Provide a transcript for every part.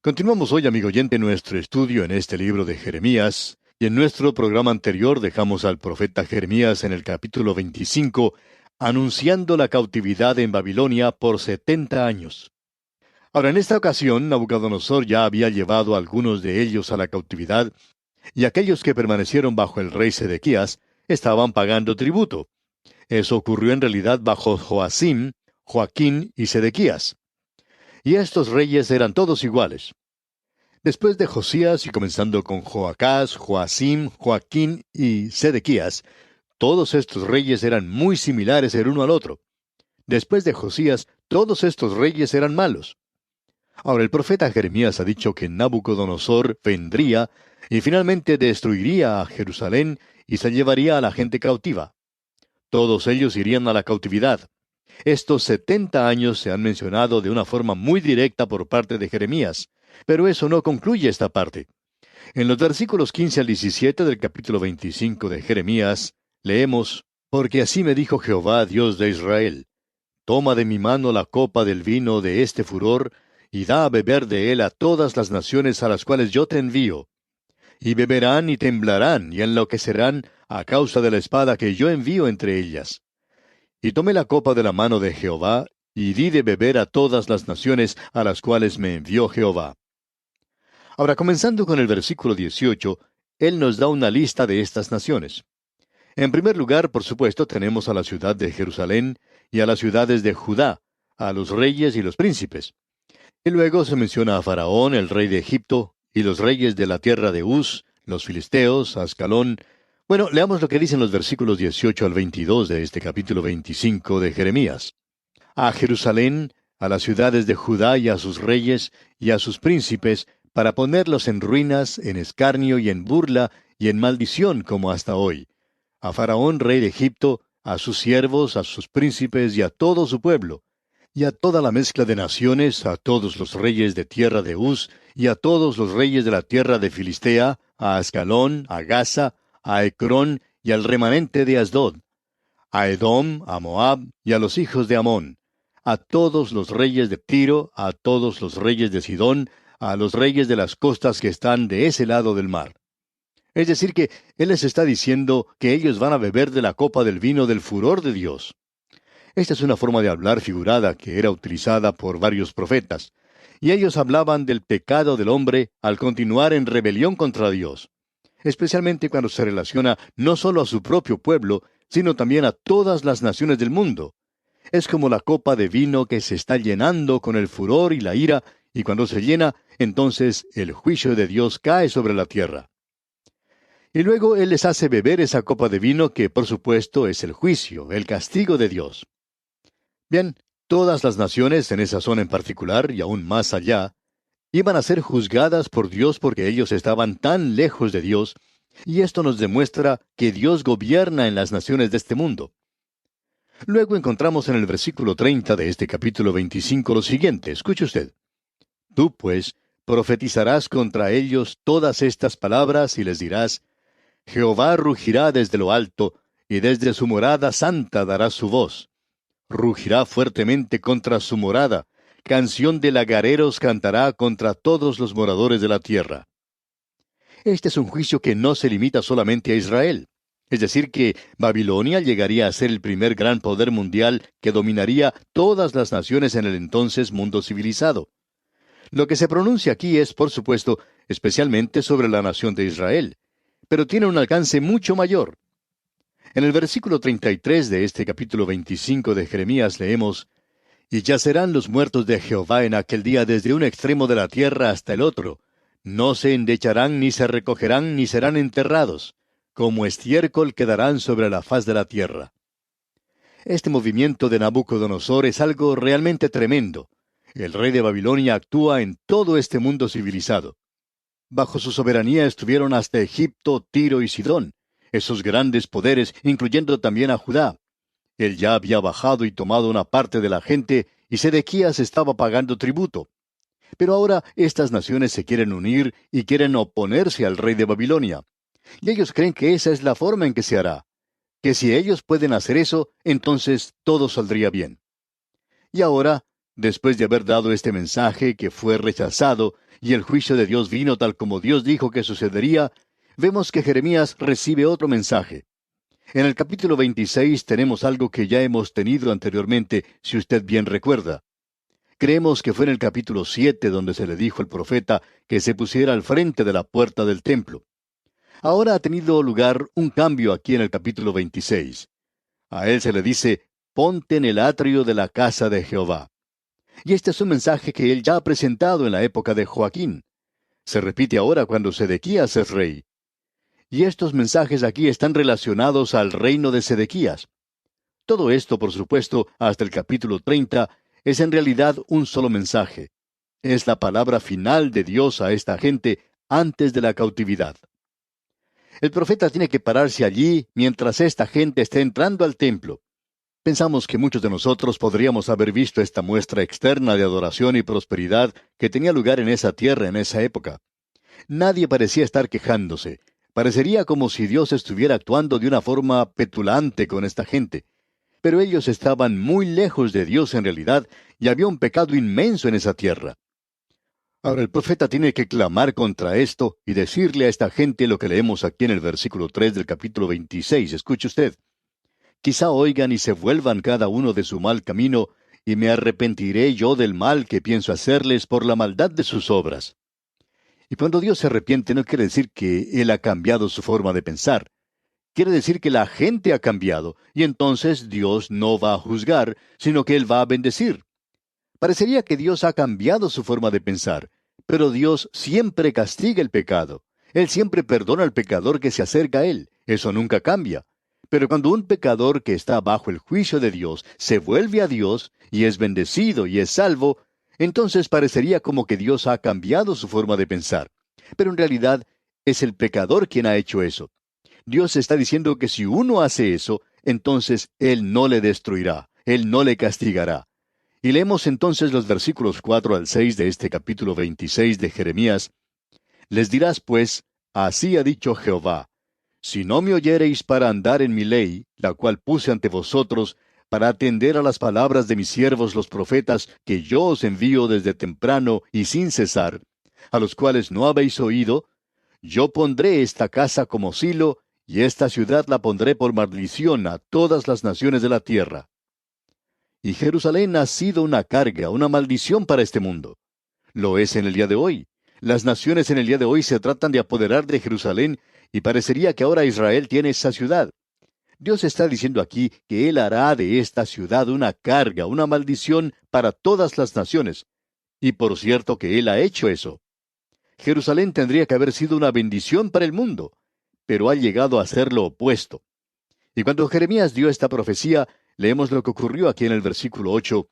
Continuamos hoy, amigo oyente, nuestro estudio en este libro de Jeremías, y en nuestro programa anterior dejamos al profeta Jeremías en el capítulo 25, anunciando la cautividad en Babilonia por 70 años. Ahora, en esta ocasión, Nabucodonosor ya había llevado a algunos de ellos a la cautividad, y aquellos que permanecieron bajo el rey Sedequías estaban pagando tributo. Eso ocurrió en realidad bajo Joacim, Joaquín y Sedequías. Y estos reyes eran todos iguales. Después de Josías y comenzando con Joacás, Joacim, Joaquín y Sedequías, todos estos reyes eran muy similares el uno al otro. Después de Josías, todos estos reyes eran malos. Ahora el profeta Jeremías ha dicho que Nabucodonosor vendría y finalmente destruiría a Jerusalén y se llevaría a la gente cautiva. Todos ellos irían a la cautividad. Estos 70 años se han mencionado de una forma muy directa por parte de Jeremías, pero eso no concluye esta parte. En los versículos 15 al 17 del capítulo 25 de Jeremías, leemos, Porque así me dijo Jehová, Dios de Israel, toma de mi mano la copa del vino de este furor, y da a beber de él a todas las naciones a las cuales yo te envío. Y beberán y temblarán y enloquecerán a causa de la espada que yo envío entre ellas. Y tomé la copa de la mano de Jehová, y di de beber a todas las naciones a las cuales me envió Jehová. Ahora, comenzando con el versículo 18, él nos da una lista de estas naciones. En primer lugar, por supuesto, tenemos a la ciudad de Jerusalén y a las ciudades de Judá, a los reyes y los príncipes. Y luego se menciona a Faraón, el rey de Egipto, y los reyes de la tierra de Uz, los filisteos, Ascalón. Bueno, leamos lo que dicen los versículos 18 al 22 de este capítulo 25 de Jeremías. A Jerusalén, a las ciudades de Judá y a sus reyes y a sus príncipes, para ponerlos en ruinas, en escarnio y en burla y en maldición como hasta hoy. A Faraón, rey de Egipto, a sus siervos, a sus príncipes y a todo su pueblo, y a toda la mezcla de naciones, a todos los reyes de tierra de Uz, y a todos los reyes de la tierra de Filistea, a Ascalón, a Gaza, a Ecrón y al remanente de Asdod, a Edom, a Moab y a los hijos de Amón, a todos los reyes de Tiro, a todos los reyes de Sidón, a los reyes de las costas que están de ese lado del mar. Es decir, que Él les está diciendo que ellos van a beber de la copa del vino del furor de Dios. Esta es una forma de hablar figurada que era utilizada por varios profetas, y ellos hablaban del pecado del hombre al continuar en rebelión contra Dios, especialmente cuando se relaciona no solo a su propio pueblo, sino también a todas las naciones del mundo. Es como la copa de vino que se está llenando con el furor y la ira, y cuando se llena, entonces el juicio de Dios cae sobre la tierra. Y luego Él les hace beber esa copa de vino que, por supuesto, es el juicio, el castigo de Dios. Bien, todas las naciones en esa zona en particular, y aún más allá, iban a ser juzgadas por Dios porque ellos estaban tan lejos de Dios, y esto nos demuestra que Dios gobierna en las naciones de este mundo. Luego encontramos en el versículo 30 de este capítulo 25 lo siguiente, escuche usted. Tú, pues, profetizarás contra ellos todas estas palabras y les dirás, Jehová rugirá desde lo alto, y desde su morada santa dará su voz. Rugirá fuertemente contra su morada, canción de lagareros cantará contra todos los moradores de la tierra. Este es un juicio que no se limita solamente a Israel. Es decir, que Babilonia llegaría a ser el primer gran poder mundial que dominaría todas las naciones en el entonces mundo civilizado. Lo que se pronuncia aquí es, por supuesto, especialmente sobre la nación de Israel, pero tiene un alcance mucho mayor. En el versículo 33 de este capítulo 25 de Jeremías leemos, Y yacerán los muertos de Jehová en aquel día desde un extremo de la tierra hasta el otro. No se endecharán, ni se recogerán, ni serán enterrados. Como estiércol quedarán sobre la faz de la tierra. Este movimiento de Nabucodonosor es algo realmente tremendo. El rey de Babilonia actúa en todo este mundo civilizado. Bajo su soberanía estuvieron hasta Egipto, Tiro y Sidón, esos grandes poderes, incluyendo también a Judá. Él ya había bajado y tomado una parte de la gente, y Sedequías estaba pagando tributo. Pero ahora estas naciones se quieren unir y quieren oponerse al rey de Babilonia. Y ellos creen que esa es la forma en que se hará, que si ellos pueden hacer eso, entonces todo saldría bien. Y ahora Después de haber dado este mensaje que fue rechazado y el juicio de Dios vino tal como Dios dijo que sucedería, vemos que Jeremías recibe otro mensaje. En el capítulo 26 tenemos algo que ya hemos tenido anteriormente, si usted bien recuerda. Creemos que fue en el capítulo 7 donde se le dijo al profeta que se pusiera al frente de la puerta del templo. Ahora ha tenido lugar un cambio aquí en el capítulo 26. A él se le dice, ponte en el atrio de la casa de Jehová. Y este es un mensaje que él ya ha presentado en la época de Joaquín. Se repite ahora cuando Sedequías es rey. Y estos mensajes aquí están relacionados al reino de Sedequías. Todo esto, por supuesto, hasta el capítulo 30, es en realidad un solo mensaje. Es la palabra final de Dios a esta gente antes de la cautividad. El profeta tiene que pararse allí mientras esta gente esté entrando al templo. Pensamos que muchos de nosotros podríamos haber visto esta muestra externa de adoración y prosperidad que tenía lugar en esa tierra en esa época. Nadie parecía estar quejándose. Parecería como si Dios estuviera actuando de una forma petulante con esta gente. Pero ellos estaban muy lejos de Dios en realidad, y había un pecado inmenso en esa tierra. Ahora el profeta tiene que clamar contra esto y decirle a esta gente lo que leemos aquí en el versículo 3 del capítulo 26. Escuche usted. Quizá oigan y se vuelvan cada uno de su mal camino, y me arrepentiré yo del mal que pienso hacerles por la maldad de sus obras. Y cuando Dios se arrepiente no quiere decir que Él ha cambiado su forma de pensar. Quiere decir que la gente ha cambiado, y entonces Dios no va a juzgar, sino que Él va a bendecir. Parecería que Dios ha cambiado su forma de pensar, pero Dios siempre castiga el pecado. Él siempre perdona al pecador que se acerca a Él. Eso nunca cambia. Pero cuando un pecador que está bajo el juicio de Dios se vuelve a Dios y es bendecido y es salvo, entonces parecería como que Dios ha cambiado su forma de pensar. Pero en realidad es el pecador quien ha hecho eso. Dios está diciendo que si uno hace eso, entonces Él no le destruirá, Él no le castigará. Y leemos entonces los versículos 4 al 6 de este capítulo 26 de Jeremías. Les dirás pues, así ha dicho Jehová, si no me oyereis para andar en mi ley, la cual puse ante vosotros, para atender a las palabras de mis siervos los profetas, que yo os envío desde temprano y sin cesar, a los cuales no habéis oído, yo pondré esta casa como silo, y esta ciudad la pondré por maldición a todas las naciones de la tierra. Y Jerusalén ha sido una carga, una maldición para este mundo. Lo es en el día de hoy. Las naciones en el día de hoy se tratan de apoderar de Jerusalén, y parecería que ahora Israel tiene esa ciudad. Dios está diciendo aquí que Él hará de esta ciudad una carga, una maldición para todas las naciones. Y por cierto que Él ha hecho eso. Jerusalén tendría que haber sido una bendición para el mundo, pero ha llegado a ser lo opuesto. Y cuando Jeremías dio esta profecía, leemos lo que ocurrió aquí en el versículo 8.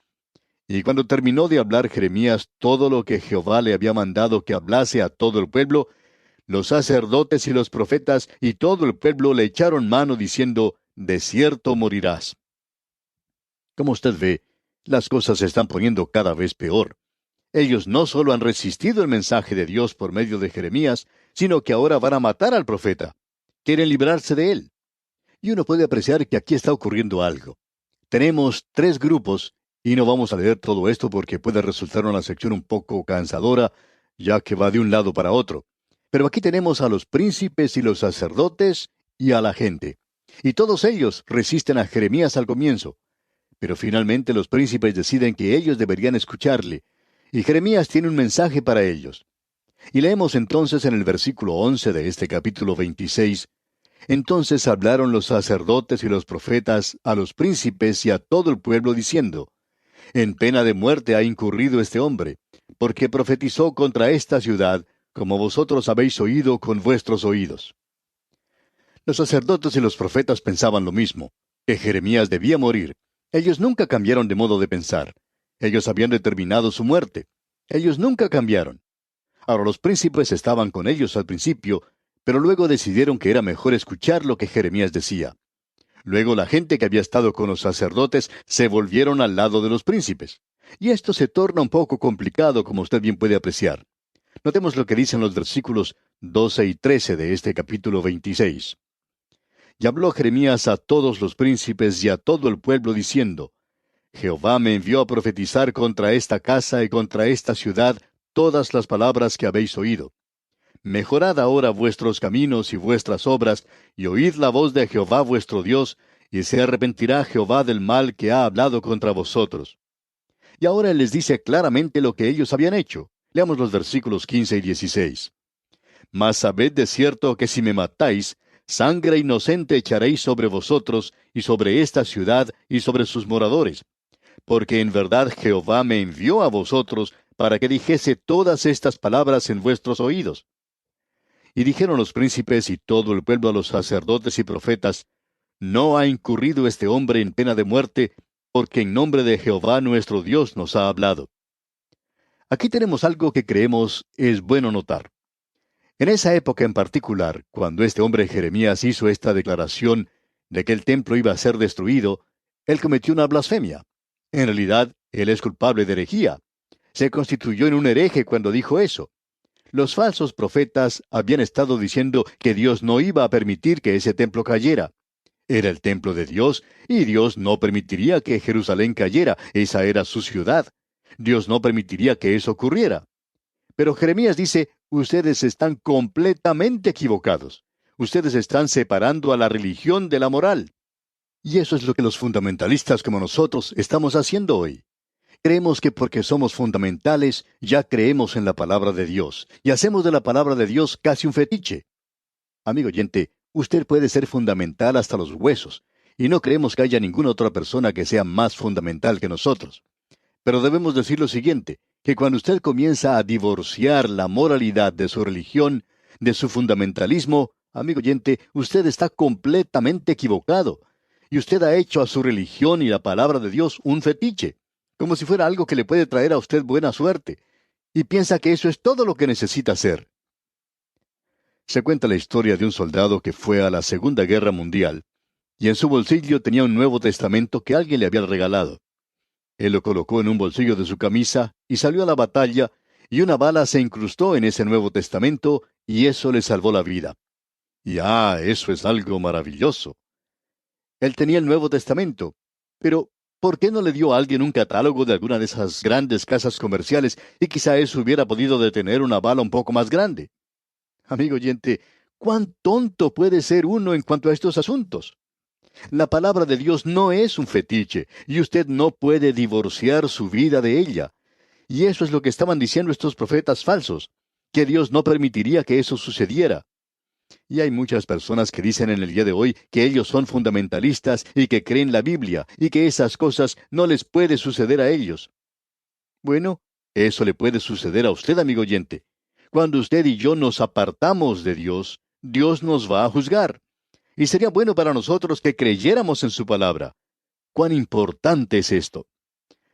Y cuando terminó de hablar Jeremías todo lo que Jehová le había mandado que hablase a todo el pueblo, los sacerdotes y los profetas y todo el pueblo le echaron mano diciendo, de cierto morirás. Como usted ve, las cosas se están poniendo cada vez peor. Ellos no solo han resistido el mensaje de Dios por medio de Jeremías, sino que ahora van a matar al profeta. Quieren librarse de él. Y uno puede apreciar que aquí está ocurriendo algo. Tenemos 3 grupos, y no vamos a leer todo esto porque puede resultar una sección un poco cansadora, ya que va de un lado para otro. Pero aquí tenemos a los príncipes y los sacerdotes y a la gente. Y todos ellos resisten a Jeremías al comienzo. Pero finalmente los príncipes deciden que ellos deberían escucharle. Y Jeremías tiene un mensaje para ellos. Y leemos entonces en el versículo 11 de este capítulo 26. Entonces hablaron los sacerdotes y los profetas a los príncipes y a todo el pueblo diciendo, en pena de muerte ha incurrido este hombre, porque profetizó contra esta ciudad, como vosotros habéis oído con vuestros oídos. Los sacerdotes y los profetas pensaban lo mismo, que Jeremías debía morir. Ellos nunca cambiaron de modo de pensar. Ellos habían determinado su muerte. Ellos nunca cambiaron. Ahora los príncipes estaban con ellos al principio, pero luego decidieron que era mejor escuchar lo que Jeremías decía. Luego la gente que había estado con los sacerdotes se volvieron al lado de los príncipes. Y esto se torna un poco complicado, como usted bien puede apreciar. Notemos lo que dicen los versículos 12 y 13 de este capítulo 26. Y habló Jeremías a todos los príncipes y a todo el pueblo diciendo, Jehová me envió a profetizar contra esta casa y contra esta ciudad todas las palabras que habéis oído. Mejorad ahora vuestros caminos y vuestras obras, y oíd la voz de Jehová vuestro Dios, y se arrepentirá Jehová del mal que ha hablado contra vosotros. Y ahora Él les dice claramente lo que ellos habían hecho. Leamos los versículos 15 y 16. Mas sabed de cierto que si me matáis, sangre inocente echaréis sobre vosotros, y sobre esta ciudad, y sobre sus moradores. Porque en verdad Jehová me envió a vosotros, para que dijese todas estas palabras en vuestros oídos. Y dijeron los príncipes y todo el pueblo a los sacerdotes y profetas, no ha incurrido este hombre en pena de muerte, porque en nombre de Jehová nuestro Dios nos ha hablado. Aquí tenemos algo que creemos es bueno notar. En esa época en particular, cuando este hombre Jeremías hizo esta declaración de que el templo iba a ser destruido, él cometió una blasfemia. En realidad, él es culpable de herejía. Se constituyó en un hereje cuando dijo eso. Los falsos profetas habían estado diciendo que Dios no iba a permitir que ese templo cayera. Era el templo de Dios, y Dios no permitiría que Jerusalén cayera. Esa era su ciudad. Dios no permitiría que eso ocurriera. Pero Jeremías dice, ustedes están completamente equivocados. Ustedes están separando a la religión de la moral. Y eso es lo que los fundamentalistas como nosotros estamos haciendo hoy. Creemos que porque somos fundamentales ya creemos en la palabra de Dios, y hacemos de la palabra de Dios casi un fetiche. Amigo oyente, usted puede ser fundamental hasta los huesos, y no creemos que haya ninguna otra persona que sea más fundamental que nosotros. Pero debemos decir lo siguiente, que cuando usted comienza a divorciar la moralidad de su religión, de su fundamentalismo, amigo oyente, usted está completamente equivocado. Y usted ha hecho a su religión y la palabra de Dios un fetiche, como si fuera algo que le puede traer a usted buena suerte. Y piensa que eso es todo lo que necesita hacer. Se cuenta la historia de un soldado que fue a la Segunda Guerra Mundial, y en su bolsillo tenía un Nuevo Testamento que alguien le había regalado. Él lo colocó en un bolsillo de su camisa y salió a la batalla, y una bala se incrustó en ese Nuevo Testamento, y eso le salvó la vida. Y eso es algo maravilloso. Él tenía el Nuevo Testamento, pero ¿por qué no le dio a alguien un catálogo de alguna de esas grandes casas comerciales y quizá eso hubiera podido detener una bala un poco más grande? Amigo oyente, ¿cuán tonto puede ser uno en cuanto a estos asuntos? La palabra de Dios no es un fetiche, y usted no puede divorciar su vida de ella. Y eso es lo que estaban diciendo estos profetas falsos, que Dios no permitiría que eso sucediera. Y hay muchas personas que dicen en el día de hoy que ellos son fundamentalistas y que creen la Biblia, y que esas cosas no les puede suceder a ellos. Bueno, eso le puede suceder a usted, amigo oyente. Cuando usted y yo nos apartamos de Dios, Dios nos va a juzgar. Y sería bueno para nosotros que creyéramos en su palabra. ¿Cuán importante es esto?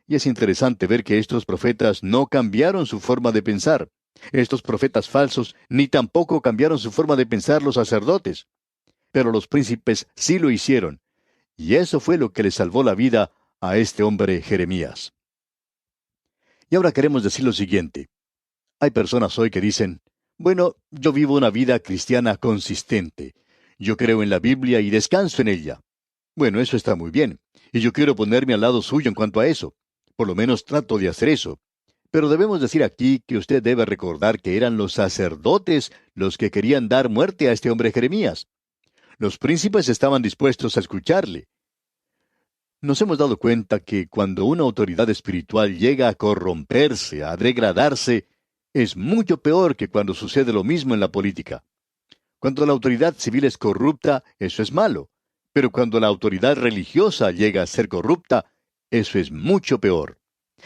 Y es interesante ver que estos profetas no cambiaron su forma de pensar. Estos profetas falsos ni tampoco cambiaron su forma de pensar los sacerdotes. Pero los príncipes sí lo hicieron. Y eso fue lo que le salvó la vida a este hombre Jeremías. Y ahora queremos decir lo siguiente. Hay personas hoy que dicen, bueno, yo vivo una vida cristiana consistente. Yo creo en la Biblia y descanso en ella. Bueno, eso está muy bien, y yo quiero ponerme al lado suyo en cuanto a eso. Por lo menos trato de hacer eso. Pero debemos decir aquí que usted debe recordar que eran los sacerdotes los que querían dar muerte a este hombre Jeremías. Los príncipes estaban dispuestos a escucharle. Nos hemos dado cuenta que cuando una autoridad espiritual llega a corromperse, a degradarse, es mucho peor que cuando sucede lo mismo en la política. Cuando la autoridad civil es corrupta, eso es malo. Pero cuando la autoridad religiosa llega a ser corrupta, eso es mucho peor.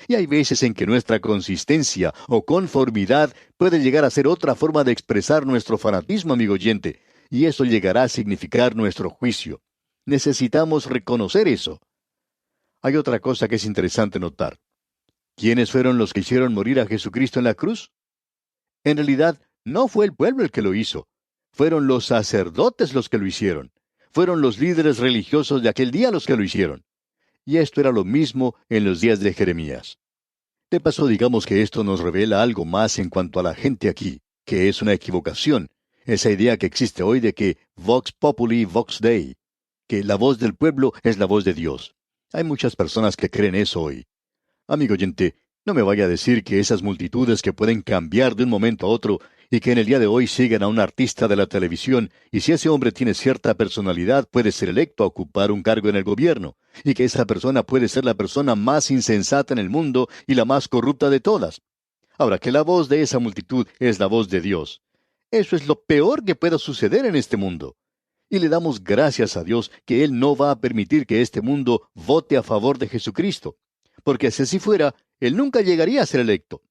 Y hay veces en que nuestra consistencia o conformidad puede llegar a ser otra forma de expresar nuestro fanatismo, amigo oyente, y eso llegará a significar nuestro juicio. Necesitamos reconocer eso. Hay otra cosa que es interesante notar. ¿Quiénes fueron los que hicieron morir a Jesucristo en la cruz? En realidad, no fue el pueblo el que lo hizo. Fueron los sacerdotes los que lo hicieron. Fueron los líderes religiosos de aquel día los que lo hicieron. Y esto era lo mismo en los días de Jeremías. De paso, digamos que esto nos revela algo más en cuanto a la gente aquí, que es una equivocación. Esa idea que existe hoy de que Vox Populi, Vox Dei, que la voz del pueblo es la voz de Dios. Hay muchas personas que creen eso hoy. Amigo oyente, no me vaya a decir que esas multitudes que pueden cambiar de un momento a otro y que en el día de hoy siguen a un artista de la televisión y si ese hombre tiene cierta personalidad puede ser electo a ocupar un cargo en el gobierno y que esa persona puede ser la persona más insensata en el mundo y la más corrupta de todas. Ahora, que la voz de esa multitud es la voz de Dios. Eso es lo peor que pueda suceder en este mundo. Y le damos gracias a Dios que Él no va a permitir que este mundo vote a favor de Jesucristo. Porque si así fuera, Él nunca llegaría a ser electo.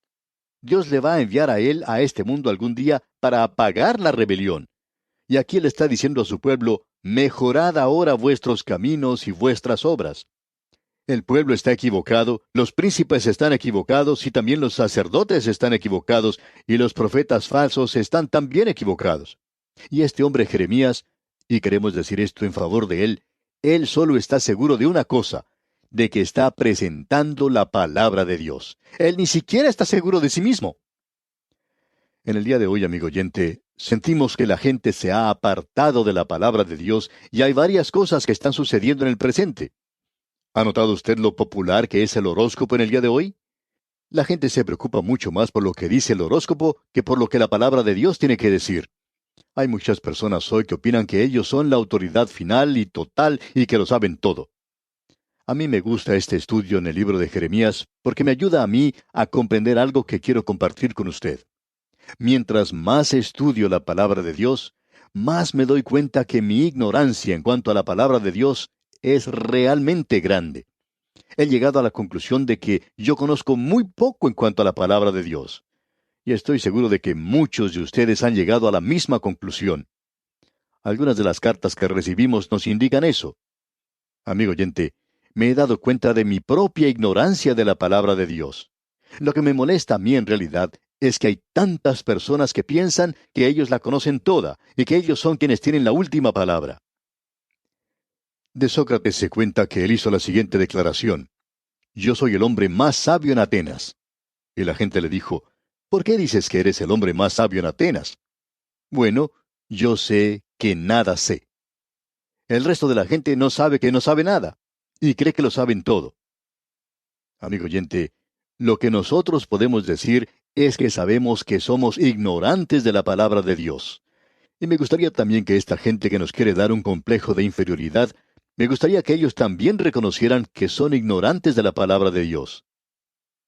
Dios le va a enviar a Él a este mundo algún día para apagar la rebelión. Y aquí Él está diciendo a su pueblo, mejorad ahora vuestros caminos y vuestras obras. El pueblo está equivocado, los príncipes están equivocados y también los sacerdotes están equivocados y los profetas falsos están también equivocados. Y este hombre Jeremías, y queremos decir esto en favor de él solo está seguro de una cosa, de que está presentando la palabra de Dios. Él ni siquiera está seguro de sí mismo. En el día de hoy, amigo oyente, sentimos que la gente se ha apartado de la palabra de Dios y hay varias cosas que están sucediendo en el presente. ¿Ha notado usted lo popular que es el horóscopo en el día de hoy? La gente se preocupa mucho más por lo que dice el horóscopo que por lo que la palabra de Dios tiene que decir. Hay muchas personas hoy que opinan que ellos son la autoridad final y total y que lo saben todo. A mí me gusta este estudio en el libro de Jeremías porque me ayuda a mí a comprender algo que quiero compartir con usted. Mientras más estudio la palabra de Dios, más me doy cuenta que mi ignorancia en cuanto a la palabra de Dios es realmente grande. He llegado a la conclusión de que yo conozco muy poco en cuanto a la palabra de Dios. Y estoy seguro de que muchos de ustedes han llegado a la misma conclusión. Algunas de las cartas que recibimos nos indican eso. Amigo oyente, me he dado cuenta de mi propia ignorancia de la palabra de Dios. Lo que me molesta a mí en realidad es que hay tantas personas que piensan que ellos la conocen toda y que ellos son quienes tienen la última palabra. De Sócrates se cuenta que él hizo la siguiente declaración: Yo soy el hombre más sabio en Atenas. Y la gente le dijo, ¿por qué dices que eres el hombre más sabio en Atenas? Bueno, yo sé que nada sé. El resto de la gente no sabe que no sabe nada, y cree que lo saben todo. Amigo oyente, lo que nosotros podemos decir es que sabemos que somos ignorantes de la palabra de Dios. Y me gustaría también que esta gente que nos quiere dar un complejo de inferioridad, me gustaría que ellos también reconocieran que son ignorantes de la palabra de Dios.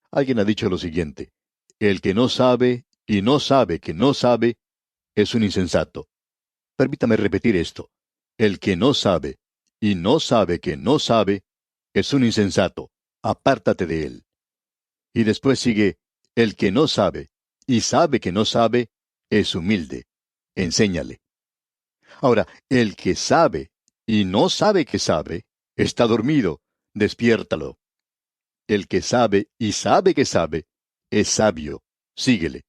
Alguien ha dicho lo siguiente: el que no sabe y no sabe que no sabe es un insensato. Permítame repetir esto: el que no sabe y no sabe que no sabe es un insensato. Apártate de él. Y después sigue: el que no sabe y sabe que no sabe es humilde. Enséñale. Ahora, el que sabe y no sabe que sabe está dormido. Despiértalo. El que sabe y sabe que sabe es sabio. Síguele.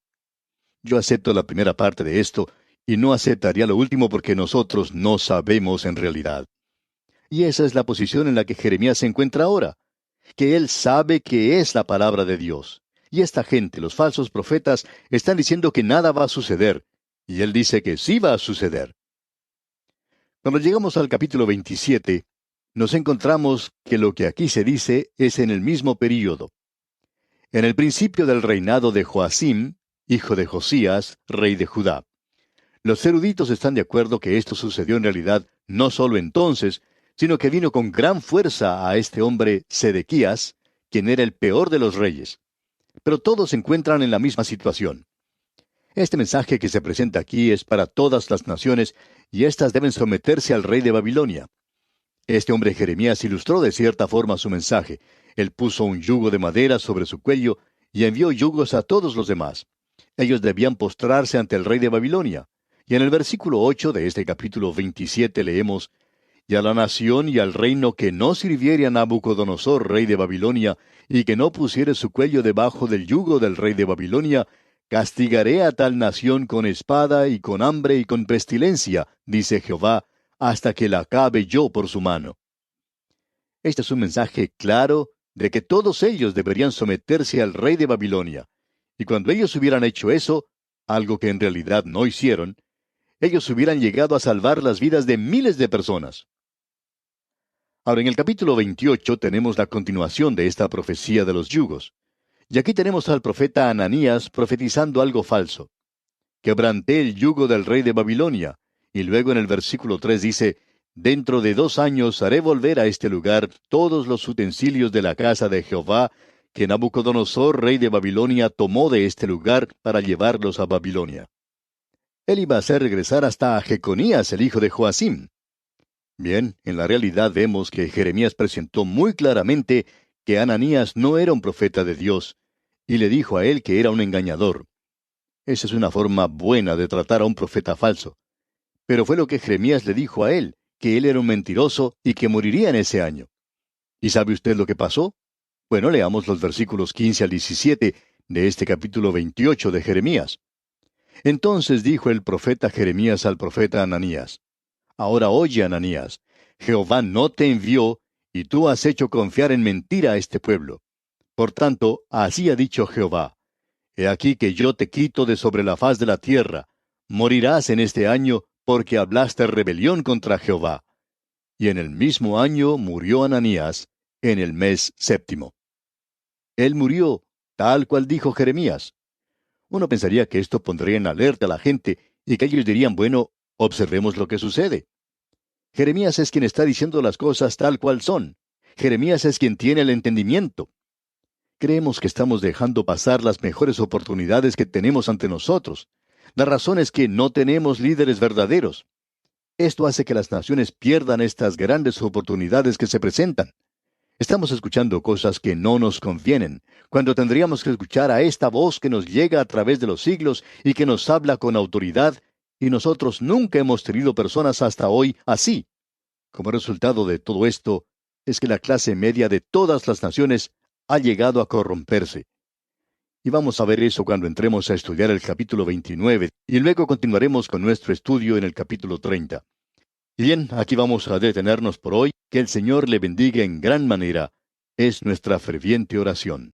Yo acepto la primera parte de esto y no aceptaría lo último porque nosotros no sabemos en realidad. Y esa es la posición en la que Jeremías se encuentra ahora, que él sabe que es la palabra de Dios. Y esta gente, los falsos profetas, están diciendo que nada va a suceder, y él dice que sí va a suceder. Cuando llegamos al capítulo 27, nos encontramos que lo que aquí se dice es en el mismo período. En el principio del reinado de Joacim, hijo de Josías, rey de Judá. Los eruditos están de acuerdo que esto sucedió en realidad no solo entonces, sino que vino con gran fuerza a este hombre Sedequías, quien era el peor de los reyes. Pero todos se encuentran en la misma situación. Este mensaje que se presenta aquí es para todas las naciones, y éstas deben someterse al rey de Babilonia. Este hombre Jeremías ilustró de cierta forma su mensaje. Él puso un yugo de madera sobre su cuello y envió yugos a todos los demás. Ellos debían postrarse ante el rey de Babilonia. Y en el versículo 8 de este capítulo 27 leemos: Y a la nación y al reino que no sirviere a Nabucodonosor, rey de Babilonia, y que no pusiere su cuello debajo del yugo del rey de Babilonia, castigaré a tal nación con espada y con hambre y con pestilencia, dice Jehová, hasta que la acabe yo por su mano. Este es un mensaje claro de que todos ellos deberían someterse al rey de Babilonia. Y cuando ellos hubieran hecho eso, algo que en realidad no hicieron, ellos hubieran llegado a salvar las vidas de miles de personas. Ahora, en el capítulo 28 tenemos la continuación de esta profecía de los yugos. Y aquí tenemos al profeta Ananías profetizando algo falso. Quebranté el yugo del rey de Babilonia. Y luego en el versículo 3 dice, dentro de 2 años haré volver a este lugar todos los utensilios de la casa de Jehová, que Nabucodonosor, rey de Babilonia, tomó de este lugar para llevarlos a Babilonia. Él iba a hacer regresar hasta a Jeconías, el hijo de Joacim. Bien, en la realidad vemos que Jeremías presentó muy claramente que Ananías no era un profeta de Dios, y le dijo a él que era un engañador. Esa es una forma buena de tratar a un profeta falso. Pero fue lo que Jeremías le dijo a él, que él era un mentiroso y que moriría en ese año. ¿Y sabe usted lo que pasó? Bueno, leamos los versículos 15 al 17 de este capítulo 28 de Jeremías. Entonces dijo el profeta Jeremías al profeta Ananías, ahora oye, Ananías, Jehová no te envió, y tú has hecho confiar en mentira a este pueblo. Por tanto, así ha dicho Jehová, he aquí que yo te quito de sobre la faz de la tierra, morirás en este año, porque hablaste rebelión contra Jehová. Y en el mismo año murió Ananías, en el mes séptimo. Él murió, tal cual dijo Jeremías. Uno pensaría que esto pondría en alerta a la gente y que ellos dirían, bueno, observemos lo que sucede. Jeremías es quien está diciendo las cosas tal cual son. Jeremías es quien tiene el entendimiento. Creemos que estamos dejando pasar las mejores oportunidades que tenemos ante nosotros. La razón es que no tenemos líderes verdaderos. Esto hace que las naciones pierdan estas grandes oportunidades que se presentan. Estamos escuchando cosas que no nos convienen, cuando tendríamos que escuchar a esta voz que nos llega a través de los siglos y que nos habla con autoridad, y nosotros nunca hemos tenido personas hasta hoy así. Como resultado de todo esto, es que la clase media de todas las naciones ha llegado a corromperse. Y vamos a ver eso cuando entremos a estudiar el capítulo 29, y luego continuaremos con nuestro estudio en el capítulo 30. Y bien, aquí vamos a detenernos por hoy. Que el Señor le bendiga en gran manera. Es nuestra ferviente oración.